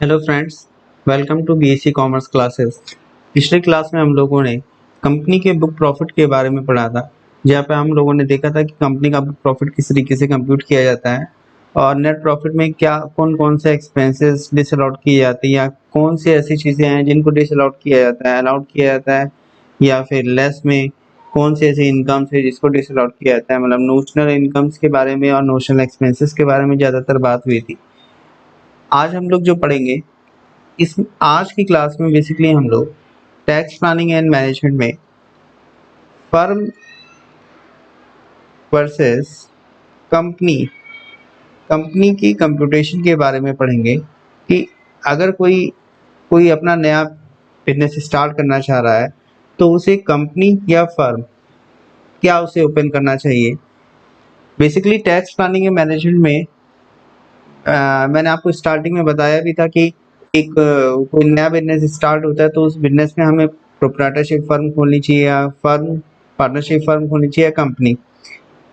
Hello friends, welcome to BSc commerce classes. पिछले class में हम लोगों ने कंपनी के बुक प्रॉफिट के बारे में पढ़ा था, जहाँ पे हम लोगों ने देखा था कि कंपनी का बुक प्रॉफिट किस तरीके से कंप्यूट किया जाता है और नेट प्रॉफिट में क्या कौन कौन से एक्सपेंसेस डिसअलाउड किए जाते हैं या कौन सी ऐसी चीज़ें हैं जिनको डिसअलाउड किया जाता है, अलाउड किया जाता है, या फिर लेस में कौन सी ऐसी इनकम्स है जिसको डिसअलाउड किया जाता है। मतलब नोशनल इनकम्स के बारे में और नोशनल एक्सपेंसेस के बारे में ज़्यादातर बात हुई थी। आज हम लोग जो पढ़ेंगे, इस आज की क्लास में बेसिकली हम लोग टैक्स प्लानिंग एंड मैनेजमेंट में फर्म वर्सेस कंपनी कंपनी की कंप्यूटेशन के बारे में पढ़ेंगे कि अगर कोई कोई अपना नया बिजनेस स्टार्ट करना चाह रहा है तो उसे कंपनी या फर्म क्या उसे ओपन करना चाहिए। Basically tax planning and management में मैंने आपको स्टार्टिंग में बताया भी था कि एक कोई नया बिजनेस स्टार्ट होता है तो उस बिजनेस में हमें प्रोप्राइटरशिप फर्म खोलनी चाहिए या फर्म पार्टनरशिप फर्म खोलनी चाहिए या कंपनी।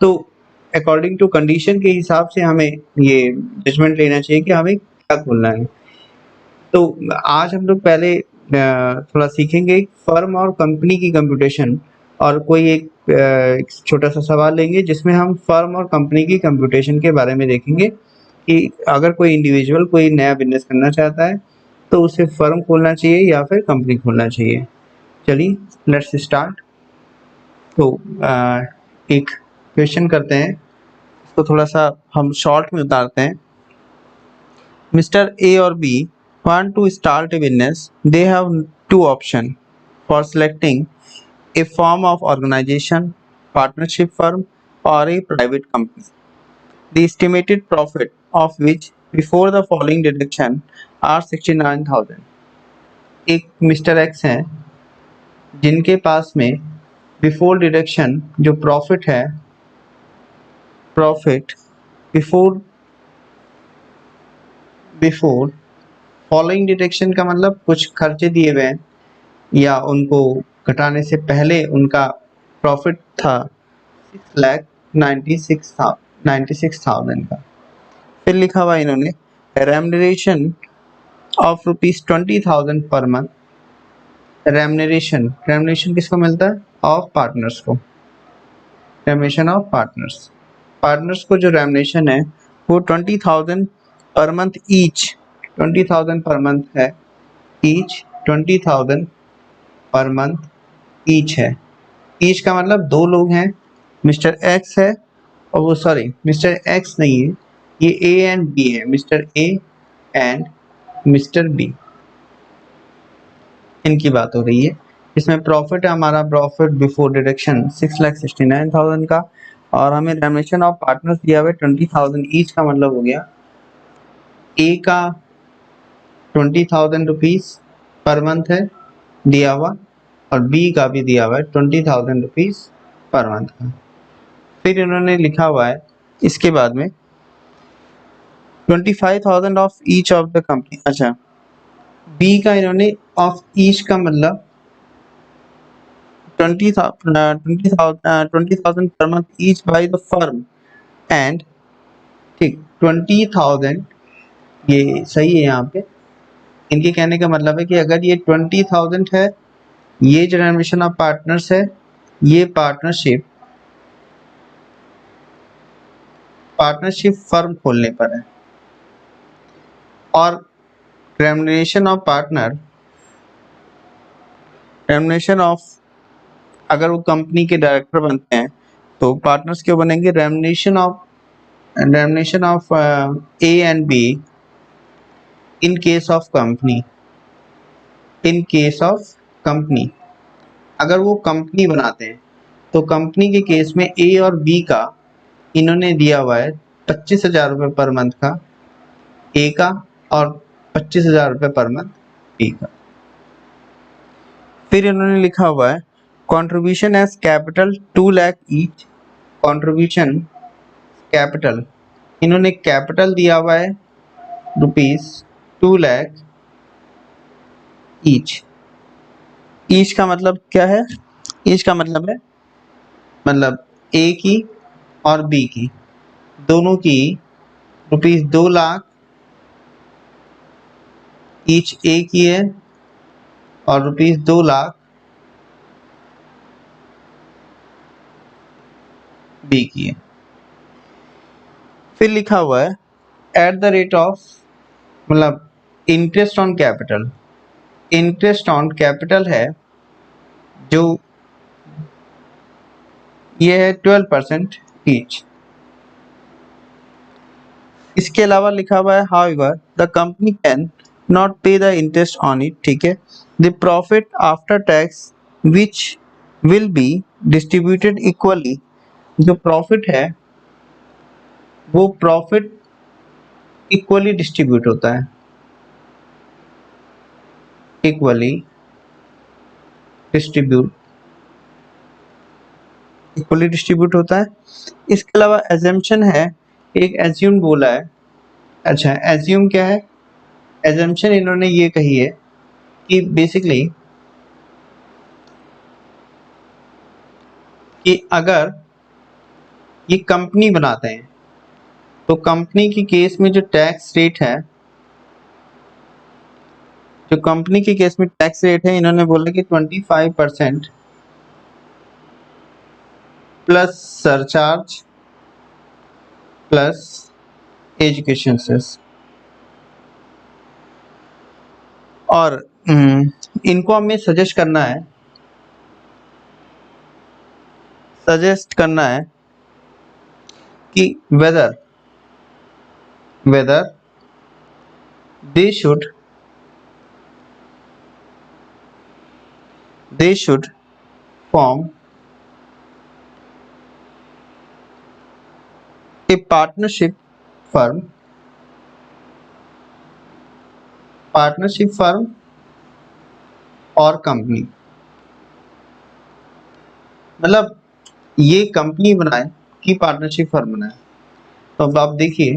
तो अकॉर्डिंग टू कंडीशन के हिसाब से हमें ये जजमेंट लेना चाहिए कि हमें क्या खोलना है। तो आज हम लोग पहले थोड़ा सीखेंगे फर्म और कंपनी की कंप्यूटेशन, और कोई एक छोटा सा सवाल लेंगे जिसमें हम फर्म और कंपनी की कंप्यूटेशन के बारे में देखेंगे कि अगर कोई इंडिविजुअल कोई नया बिजनेस करना चाहता है तो उसे फर्म खोलना चाहिए या फिर कंपनी खोलना चाहिए। चलिए लेट्स स्टार्ट। तो एक क्वेश्चन करते हैं, इसको थोड़ा सा हम शॉर्ट में उतारते हैं। Mr. A or B want to start a business. They have two options for selecting a form of organization, partnership firm, or a private company. The estimated profit of which before the following deduction are 69,000. एक mister x हैं जिनके पास में before deduction जो profit है, profit before before following deduction का मतलब कुछ खर्चे दिए हुए हैं या उनको घटाने से पहले उनका प्रॉफिट था 6,96,000 का। फिर लिखा हुआ इन्होंने remuneration of ₹20,000 per month. Remuneration remuneration किसको मिलता है? ऑफ पार्टनर्स को। रेम्युनरेशन ऑफ पार्टनर्स, पार्टनर्स को जो रेम्युनरेशन है वो 20,000 per month each, 20,000 per month है ईच, 20,000 पर मंथ ईच है। ईच का मतलब दो लोग हैं, मिस्टर एक्स है और वो सॉरी मिस्टर एक्स नहीं है, ये ए एंड बी है, mister A and mister B, इनकी बात हो रही है। इसमें प्रॉफिट है हमारा, प्रॉफिट बिफोर डिडक्शन 6,69,000 का, और हमें रेम्युनरेशन ऑफ पार्टनर्स दिया हुआ है 20,000 ईच का। मतलब हो गया ए का 20,000 रुपीज पर मंथ है दिया हुआ, और बी का भी दिया हुआ है 20,000 रुपीज पर मंथ का। फिर इन्होंने लिखा हुआ है इसके बाद में 25,000 of each of the company. अच्छा, बी का इन्होंने ऑफ ईच का मतलब 20,000 per month each by the firm and, ठीक 20,000 ये सही है यहाँ पे। इनके कहने का मतलब है कि अगर ये 20,000 है, ये जो रेम्युनरेशन ऑफ पार्टनर्स है, ये पार्टनरशिप फर्म खोलने पर है, और remuneration of partner, remuneration of अगर वो कंपनी के डायरेक्टर बनते हैं तो पार्टनर्स क्यों बनेंगे? Remuneration of A and be in case of company, in case of company, अगर वो कंपनी बनाते हैं तो कंपनी के केस में ए और बी का इन्होंने दिया हुआ है 25,000 रुपये पर मंथ का ए का, और 25,000 रुपये पर मंथ बी का। फिर इन्होंने लिखा हुआ है contribution as capital 2 lakh each, contribution capital, इन्होंने कैपिटल दिया हुआ है ₹2 लाख ईच। ईच का मतलब क्या है? ईच का मतलब है मतलब ए की और बी की, दोनों की ₹2 लाख ईच ए की है और रुपीज 2 लाख बी की है। फिर लिखा हुआ है एट द रेट ऑफ, मतलब interest on capital, interest on capital है जो ये है 12% ईच। इसके अलावा लिखा हुआ है however the company can not पे द इंटरेस्ट ऑन इट, ठीक है, the profit after tax which will be distributed equally, जो प्रॉफिट है वो प्रॉफिट इक्वली डिस्ट्रीब्यूट होता है, इक्वली डिस्ट्रीब्यूट, इक्वली डिस्ट्रीब्यूट होता है। इसके अलावा एजम्पशन है, एक एज्यूम बोला है। अच्छा, एज्यूम क्या है? एजम्पशन इन्होंने ये कही है कि बेसिकली कि अगर ये कंपनी बनाते हैं तो कंपनी की केस में जो टैक्स रेट है, जो कंपनी के केस में टैक्स रेट है, इन्होंने बोला कि 25% plus surcharge plus education cess. और इनको हमें सजेस्ट करना है, सजेस्ट करना है कि whether they should form a partnership firm और कंपनी, मतलब ये कंपनी बनाए कि पार्टनरशिप फर्म बनाए। तो अब आप देखिए,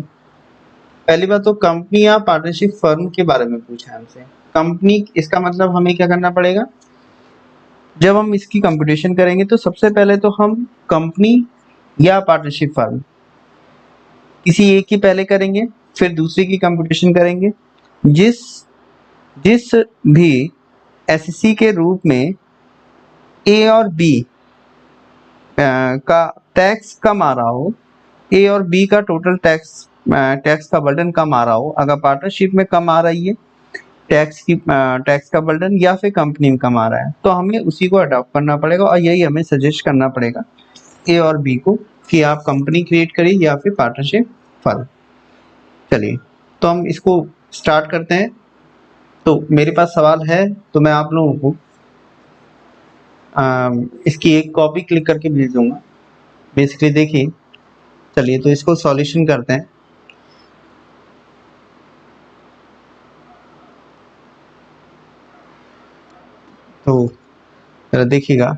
पहली बात तो कंपनी या पार्टनरशिप फर्म के बारे में पूछा है हमसे। कंपनी, इसका मतलब हमें क्या करना पड़ेगा, जब हम इसकी कंप्यूटेशन करेंगे तो सबसे पहले तो हम कंपनी या पार्टनरशिप फर्म किसी एक की पहले करेंगे, फिर दूसरी की कंप्यूटेशन करेंगे। जिस जिस भी एससी के रूप में ए और बी का टैक्स कम आ रहा हो, ए और बी का टोटल टैक्स का बर्डन कम आ रहा हो, अगर पार्टनरशिप में कम आ रही है टैक्स का बर्डन या फिर कंपनी में कम आ रहा है, तो हमें उसी को अडॉप्ट करना पड़ेगा और यही हमें सजेस्ट करना पड़ेगा ए और बी को कि आप कंपनी क्रिएट करिए या फिर पार्टनरशिप फर्म। चलिए, तो हम इसको स्टार्ट करते हैं। तो मेरे पास सवाल है, तो मैं आप लोगों को इसकी एक कॉपी क्लिक करके भेज दूंगा। बेसिकली देखिए, चलिए तो इसको सॉल्यूशन करते हैं। तो जरा देखिएगा,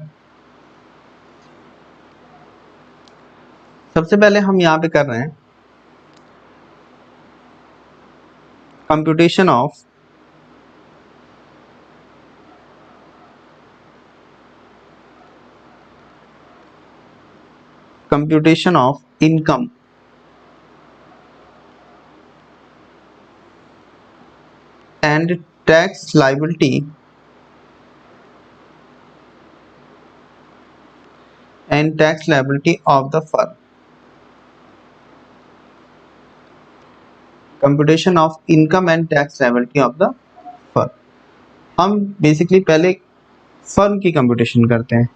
सबसे पहले हम यहाँ पे कर रहे हैं computation of income and tax liability of the firm. Computation of income and tax liability of the firm. हम बेसिकली पहले फर्म की कंप्यूटेशन करते हैं।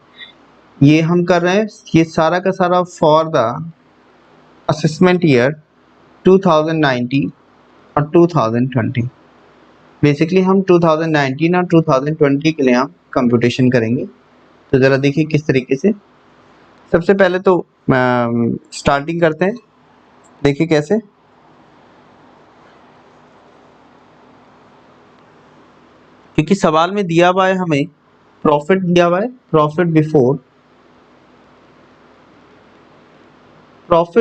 ये हम कर रहे हैं, ये सारा का सारा फॉर द असेसमेंट ईयर 2019 और 2020। बेसिकली हम 2019 और 2020 के लिए हम कंप्यूटेशन करेंगे। तो ज़रा देखिए किस तरीके से। सबसे पहले तो स्टार्टिंग करते हैं, देखिए कैसे। क्योंकि सवाल में दिया हुआ है हमें प्रॉफिट, दिया हुआ है profit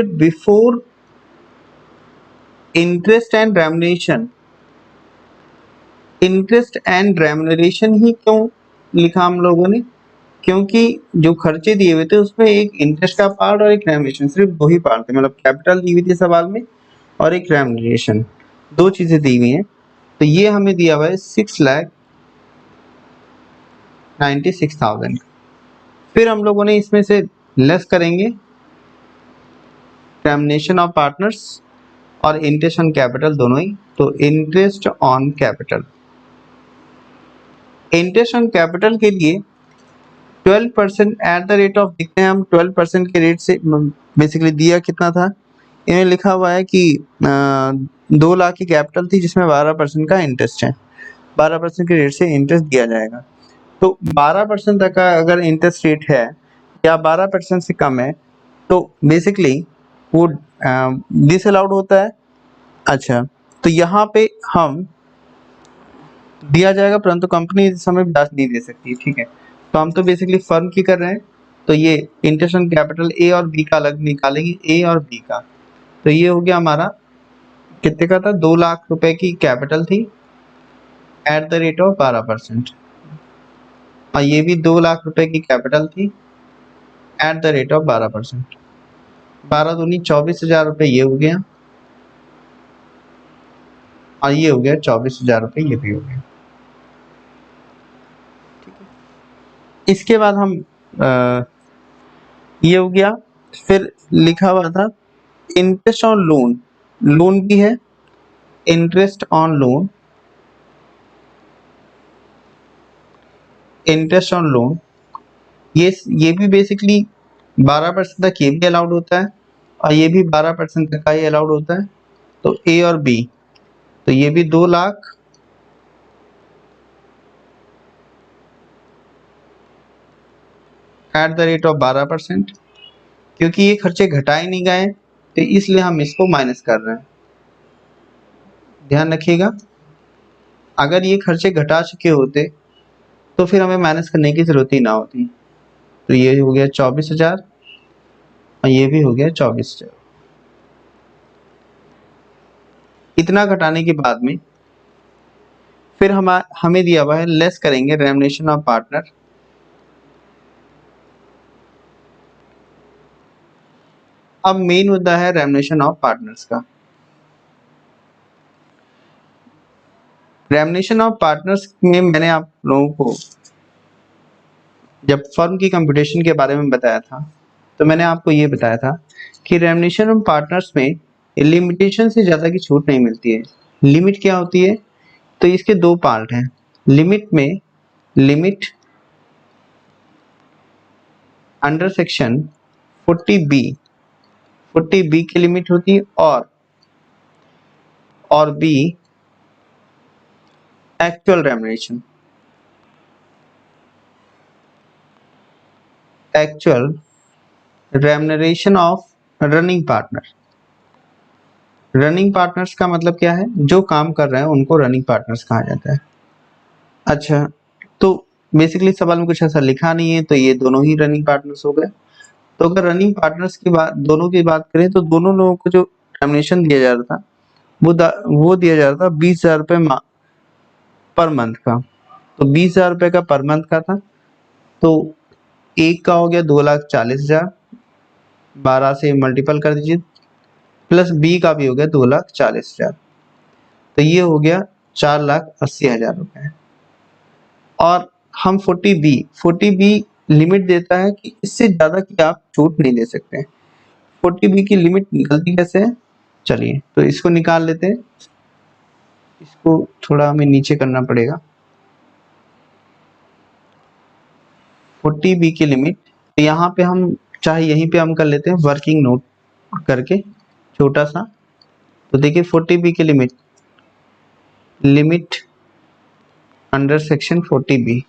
before interest and remuneration. Interest and remuneration ही क्यों लिखा हम लोगों ने, क्योंकि जो खर्चे दिए हुए थे उसमें एक इंटरेस्ट का पार्ट और एक रेम्युनरेशन, सिर्फ दो ही पार्ट थे, मतलब कैपिटल दी हुई थी सवाल में और एक रेम्युनरेशन, दो चीजें दी हुई हैं। तो ये हमें दिया हुआ है 6,96,000। फिर हम लोगों ने इसमें से लेस करेंगे टर्मिनेशन ऑफ पार्टनर्स और इंटरेस्ट ऑन कैपिटल दोनों ही। तो interest on capital, interest on capital के लिए 12% एट द रेट ऑफ, देखते हैं हम 12% के रेट से बेसिकली दिया कितना था। इन्हें लिखा हुआ है कि 2 लाख की कैपिटल थी जिसमें 12% का इंटरेस्ट है, 12% के रेट से इंटरेस्ट दिया जाएगा। तो 12% तक का अगर इंटरेस्ट रेट है या 12% से कम है तो बेसिकली वो डिसअलाउड होता है। अच्छा, तो यहाँ पे हम दिया जाएगा, परंतु कंपनी इस समय ब्याज नहीं दे सकती, ठीक है। तो हम तो बेसिकली फर्म की कर रहे हैं, तो ये इंटरेस्ट ऑन कैपिटल ए और बी का अलग निकालेंगे, ए और बी का। तो ये हो गया हमारा कितने का था, 2 लाख रुपए की कैपिटल थी एट द रेट ऑफ 12%, और ये भी 2 लाख रुपए की कैपिटल थी एट द रेट ऑफ 12%। 12 दूनी 24,000 रुपये ये हो गया, और ये हो गया 24,000 रुपये ये भी हो गया। इसके बाद हम ये हो गया। फिर लिखा हुआ था इंटरेस्ट ऑन लोन, लोन भी है, interest on loan, interest on loan, ये भी बेसिकली 12% तक ये भी अलाउड होता है, और ये भी 12% तक का ही अलाउड होता है। तो ए और बी, तो ये भी 2 lakh at the rate of 12%। क्योंकि ये खर्चे घटाए नहीं गए तो इसलिए हम इसको माइनस कर रहे हैं, ध्यान रखिएगा। अगर ये खर्चे घटा चुके होते तो फिर हमें माइनस करने की जरूरत ही ना होती। तो ये हो गया 24,000 और ये भी हो गया 24,000। इतना घटाने के बाद में फिर हमें दिया हुआ है लेस करेंगे रेम्युनरेशन ऑफ पार्टनर। अब मेन मुद्दा है रेम्युनरेशन ऑफ पार्टनर्स का। रेम्युनरेशन ऑफ पार्टनर्स में मैंने आप लोगों को जब फर्म की कंप्यूटेशन के बारे में बताया था तो मैंने आपको ये बताया था कि रेम्युनरेशन ऑफ पार्टनर्स में लिमिटेशन से ज़्यादा की छूट नहीं मिलती है। लिमिट क्या होती है, तो इसके 2 पार्ट हैं। लिमिट में limit under section 40B, 40B की लिमिट होती है, और B actual remuneration, actual remuneration of running partner. Running partners का मतलब क्या है, जो काम कर रहे हैं उनको रनिंग पार्टनर्स कहा जाता है। अच्छा, तो बेसिकली सवाल में कुछ ऐसा लिखा नहीं है, तो ये दोनों ही रनिंग पार्टनर्स हो गए। तो अगर रनिंग पार्टनर्स की बात, दोनों की बात करें तो दोनों लोगों को जो रेम्युनरेशन दिया जा रहा था वो दिया जा रहा था 20,000 रुपये पर मंथ का। तो 20,000 रुपये का पर मंथ का था, तो एक का हो गया 2,40,000, 12 से मल्टीपल कर दीजिए, प्लस बी का भी हो गया 2,40,000, तो ये हो गया 4,80,000 रुपये। और हम 40B लिमिट देता है कि इससे ज्यादा की आप छूट नहीं दे सकते। 40B की लिमिट निकलती कैसे है, चलिए तो इसको निकाल लेते हैं। इसको थोड़ा हमें नीचे करना पड़ेगा। 40B की लिमिट, तो यहाँ पे हम चाहे यहीं पे हम कर लेते हैं वर्किंग नोट करके छोटा सा। तो देखिए 40B की limit under section 40B,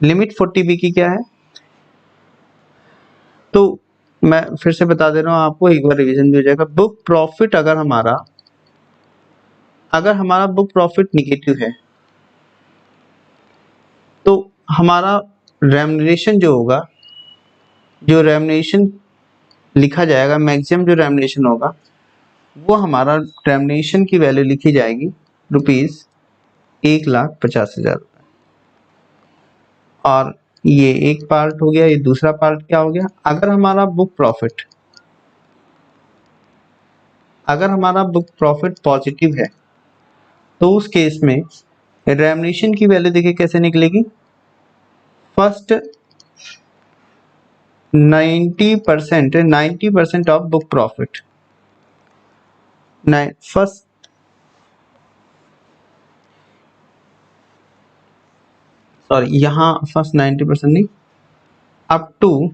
limit 40B की क्या है, तो मैं फिर से बता दे रहा हूँ आपको, एक बार रिवीजन भी हो जाएगा। बुक प्रॉफिट अगर हमारा बुक प्रॉफिट निगेटिव है तो हमारा रेम्युनरेशन जो होगा, जो रेम्युनरेशन लिखा जाएगा, मैक्सिमम जो रेम्युनरेशन होगा वो हमारा रेम्युनरेशन की वैल्यू लिखी जाएगी ₹1,50,000। और ये एक पार्ट हो गया। ये दूसरा पार्ट क्या हो गया, अगर हमारा बुक प्रॉफिट पॉजिटिव है तो उस केस में रेम्युनरेशन की वैल्यू देखिए कैसे निकलेगी। First 90% of book profit, first sorry यहाँ फर्स्ट 90% नहीं, अप टू,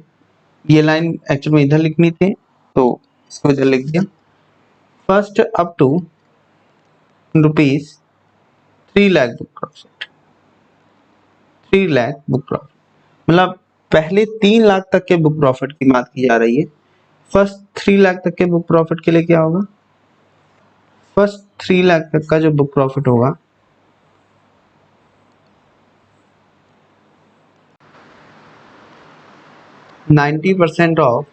ये लाइन एक्चुअल में इधर लिखनी थी तो इसको इधर लिख दिया। First up to ₹3 lakh book profit, 3 lakh book profit, मतलब पहले 3 लाख तक के बुक प्रॉफिट की बात की जा रही है। फर्स्ट 3 लाख तक के बुक प्रॉफिट के लिए क्या होगा, फर्स्ट 3 लाख तक का जो बुक प्रॉफिट होगा 90% ऑफ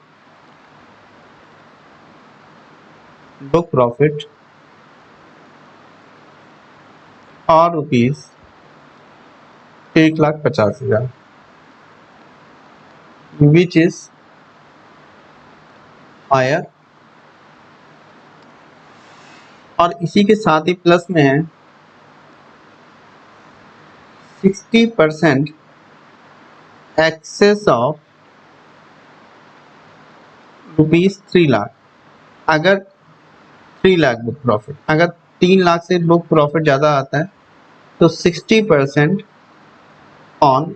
बुक प्रॉफिट और ₹1,50,000 विच इज हायर, और इसी के साथ ही प्लस में है 60% एक्सेस ऑफ ₹3 लाख। अगर 3 लाख बुक प्रॉफिट, अगर 3 लाख से बुक प्रॉफिट ज़्यादा आता है तो 60% on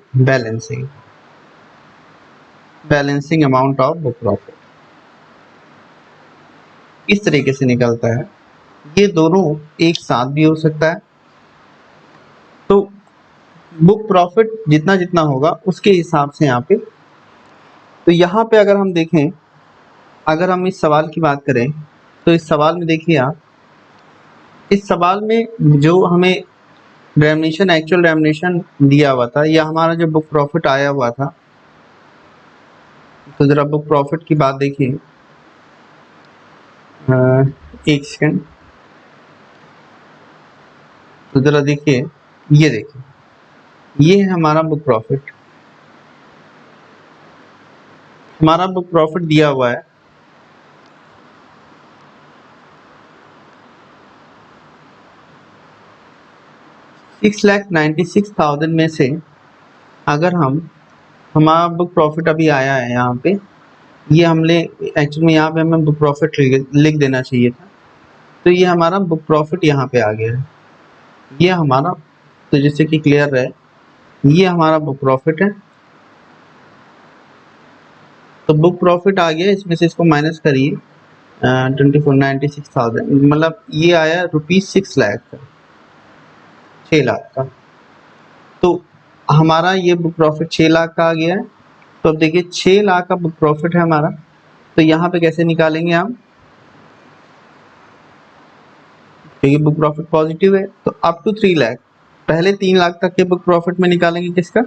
balancing amount of book profit, इस तरीके से निकलता है। ये दोनों एक साथ भी हो सकता है, तो बुक प्रॉफिट जितना जितना होगा उसके हिसाब से यहाँ पे। तो यहाँ पे अगर हम देखें, अगर हम इस सवाल की बात करें तो इस सवाल में देखिए आप, इस सवाल में जो हमें एक्चुअल रेम्युनरेशन दिया हुआ था या हमारा जो बुक प्रॉफिट आया हुआ था, तो जरा बुक प्रॉफिट की बात देखिए, एक सेकंड, तो जरा देखिए, ये देखिए, ये है हमारा बुक प्रॉफिट, हमारा बुक प्रॉफिट दिया हुआ है 6,96,000 में से अगर हम, हमारा बुक प्रॉफिट अभी आया है यहाँ पे, ये हमने एक्चुअली में यहाँ पे हमें बुक प्रॉफिट लिख देना चाहिए था, तो ये हमारा बुक प्रॉफिट यहाँ पे आ गया है, ये हमारा, तो जिससे कि क्लियर रहे, ये हमारा बुक प्रॉफिट है। तो बुक प्रॉफिट आ गया, इसमें से इसको माइनस करिए, 96,000 मतलब ये आया ₹6 लाख का, 6 लाख का। तो हमारा ये बुक प्रॉफिट 6 लाख का आ गया है। तो अब देखिए 6 लाख का बुक प्रॉफिट है हमारा, तो यहाँ पे कैसे निकालेंगे हम, क्योंकि बुक प्रॉफिट पॉजिटिव है, तो अप टू 3 लाख, पहले 3 लाख तक के बुक प्रॉफिट में निकालेंगे किसका,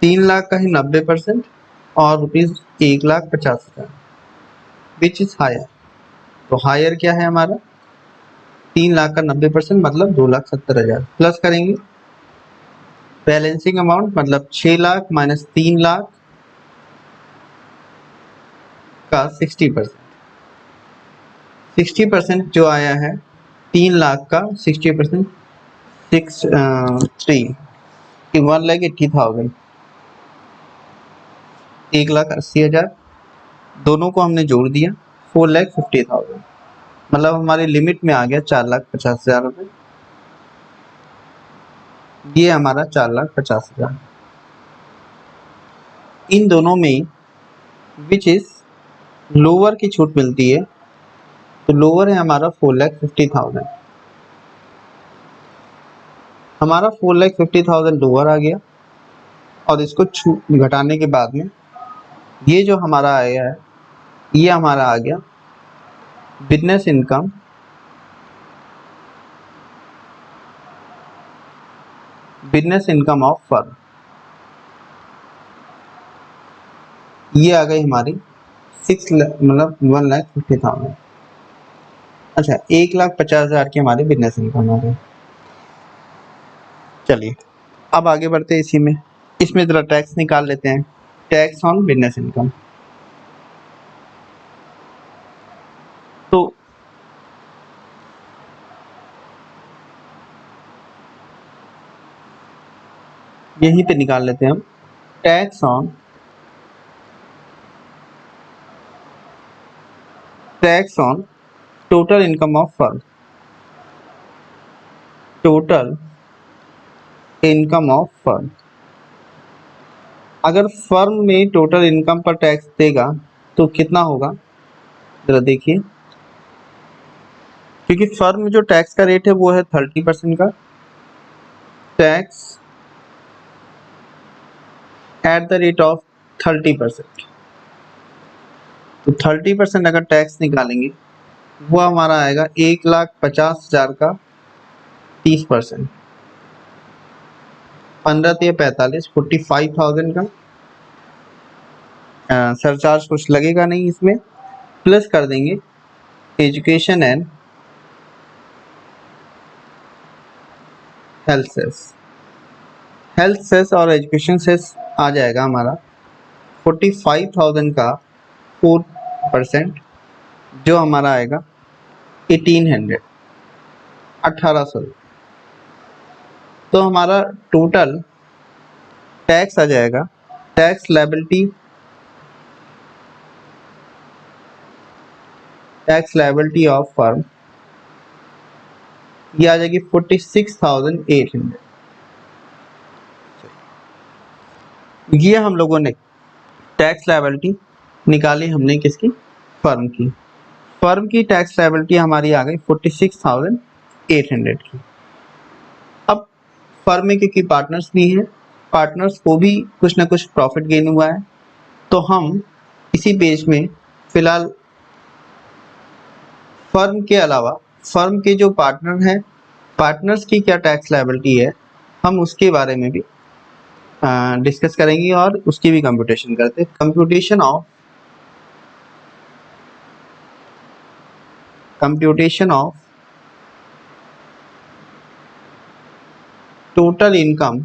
3 लाख का ही 90% और ₹1,50,000 विच इज हायर। तो हायर क्या है हमारा, 3 लाख का 90% मतलब 2,70,000, प्लस करेंगे बैलेंसिंग अमाउंट मतलब 6 लाख माइनस 3 लाख का 60%, 60% जो आया है 3 लाख का 60%, 1,80,000, 1,80,000, दोनों को हमने जोड़ दिया 4,50,000, मतलब हमारी लिमिट में आ गया 4,50,000 रुपये, ये हमारा 4,50,000। इन दोनों में विच इज लोअर की छूट मिलती है, तो लोअर है हमारा 4,50,000, हमारा 4,50,000 लोअर आ गया, और इसको घटाने के बाद में ये जो हमारा आया है, ये हमारा आ गया बिजनेस इनकम ऑफ फर्म, ये आ गई हमारी 1,50,000, अच्छा 1,50,000 की हमारी बिजनेस इनकम आ गई। चलिए अब आगे बढ़ते हैं, इसी में, इसमें जरा टैक्स निकाल लेते हैं, टैक्स ऑन बिजनेस इनकम। तो यहीं पे निकाल लेते हैं हम। Tax on total income of firm, total income of firm. अगर फर्म में टोटल इनकम पर टैक्स देगा तो कितना होगा, जरा देखिए। क्योंकि फर्म में जो टैक्स का रेट है वो है 30% का। Tax at the rate of 30%, तो 30% अगर टैक्स निकालेंगे वो हमारा आएगा 1,50,000 का 30%, 15 45 45,000 का। सरचार्ज कुछ लगेगा नहीं इसमें, प्लस कर देंगे education and health cess. Health cess और एजुकेशन सेस आ जाएगा हमारा 45,000 का 4%, जो हमारा आएगा 1800, 1800। तो हमारा टोटल टैक्स आ जाएगा, tax liability, tax liability of firm, ये आ जाएगी 46,800। ये हम लोगों ने टैक्स लायबिलिटी निकाली हमने किसकी, फर्म की। फर्म की टैक्स लायबिलिटी हमारी आ गई 46,800 की। अब फर्म में क्योंकि पार्टनर्स भी हैं, पार्टनर्स को भी कुछ ना कुछ प्रॉफिट गेन हुआ है, तो हम इसी पेज में फिलहाल फर्म के अलावा फर्म के जो पार्टनर हैं, पार्टनर्स की क्या टैक्स लायबिलिटी है, हम उसके बारे में भी डिस्कस करेंगे और उसकी भी कंप्यूटेशन करते हैं। Computation of total income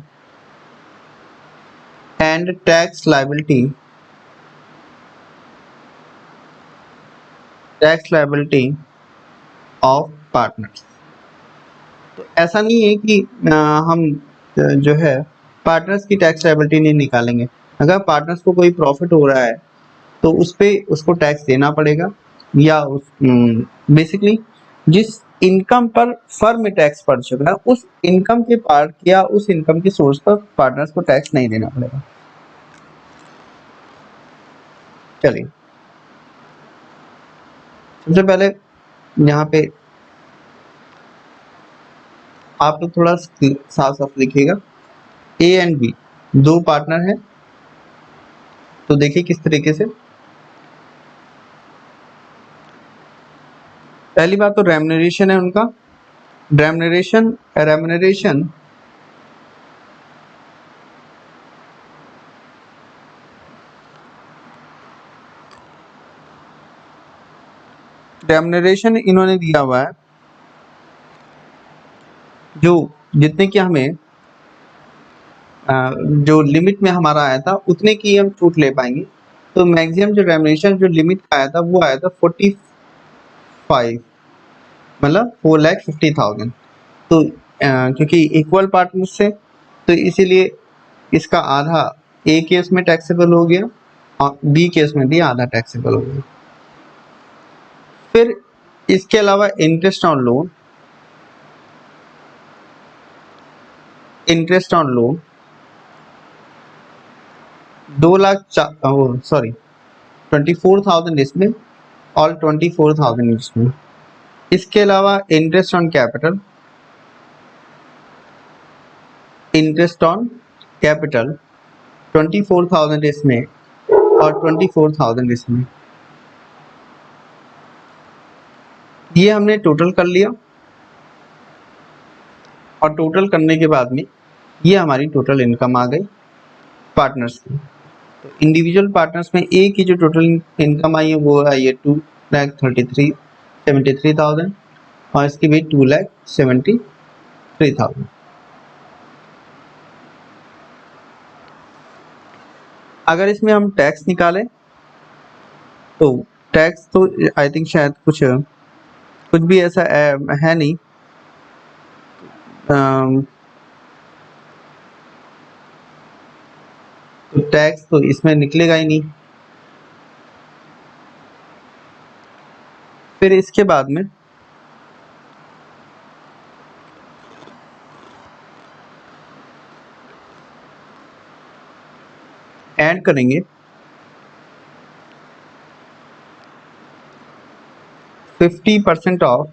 and tax liability of partners. तो ऐसा नहीं है कि हम जो है पार्टनर्स की टैक्स लायबिलिटी नहीं निकालेंगे। अगर पार्टनर्स को कोई प्रॉफिट हो रहा है तो उस पे उसको टैक्स देना पड़ेगा, या बेसिकली जिस इनकम पर फर्म में टैक्स पड़ चुका है उस इनकम के पार्ट या उस इनकम की सोर्स पर पार्टनर्स को टैक्स नहीं देना पड़ेगा। चलिए, सबसे पहले यहाँ पे आप लोग थोड़ा साफ साफ लिखिएगा। ए एंड बी दो पार्टनर हैं, तो देखिए किस तरीके से। पहली बात तो रेम्युनरेशन है उनका। रेम्युनरेशन रेम्युनरेशन इन्होंने दिया हुआ है, जो जितने की हमें जो लिमिट में हमारा आया था उतने की हम छूट ले पाएंगे। तो मैक्सिमम जो रेम्युनरेशन जो लिमिट का आया था वो आया था 45, मतलब 4,50,000। तो क्योंकि इक्वल पार्टनर से, तो इसीलिए इसका आधा ए केस में टैक्सेबल हो गया और बी केस में भी आधा टैक्सेबल हो गया। फिर इसके अलावा इंटरेस्ट ऑन लोन 24,000 इसमें और 24,000 इसमें। इसके अलावा इंटरेस्ट ऑन कैपिटल 24,000 इसमें और 24,000 इसमें। ये हमने टोटल कर लिया, और टोटल करने के बाद में ये हमारी टोटल इनकम आ गई पार्टनर्स की। तो इंडिविजुअल पार्टनर्स में ए की जो टोटल इनकम आई है वो आई है 2,73,000 और इसकी भी 2,73,000। अगर इसमें हम टैक्स निकालें तो टैक्स तो आई थिंक शायद कुछ भी ऐसा है नहीं। तो टैक्स तो इसमें निकलेगा ही नहीं। फिर इसके बाद में ऐड करेंगे 50% ऑफ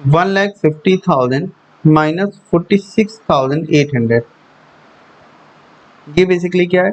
1,50,000 माइनस 46,800। ये बेसिकली क्या है,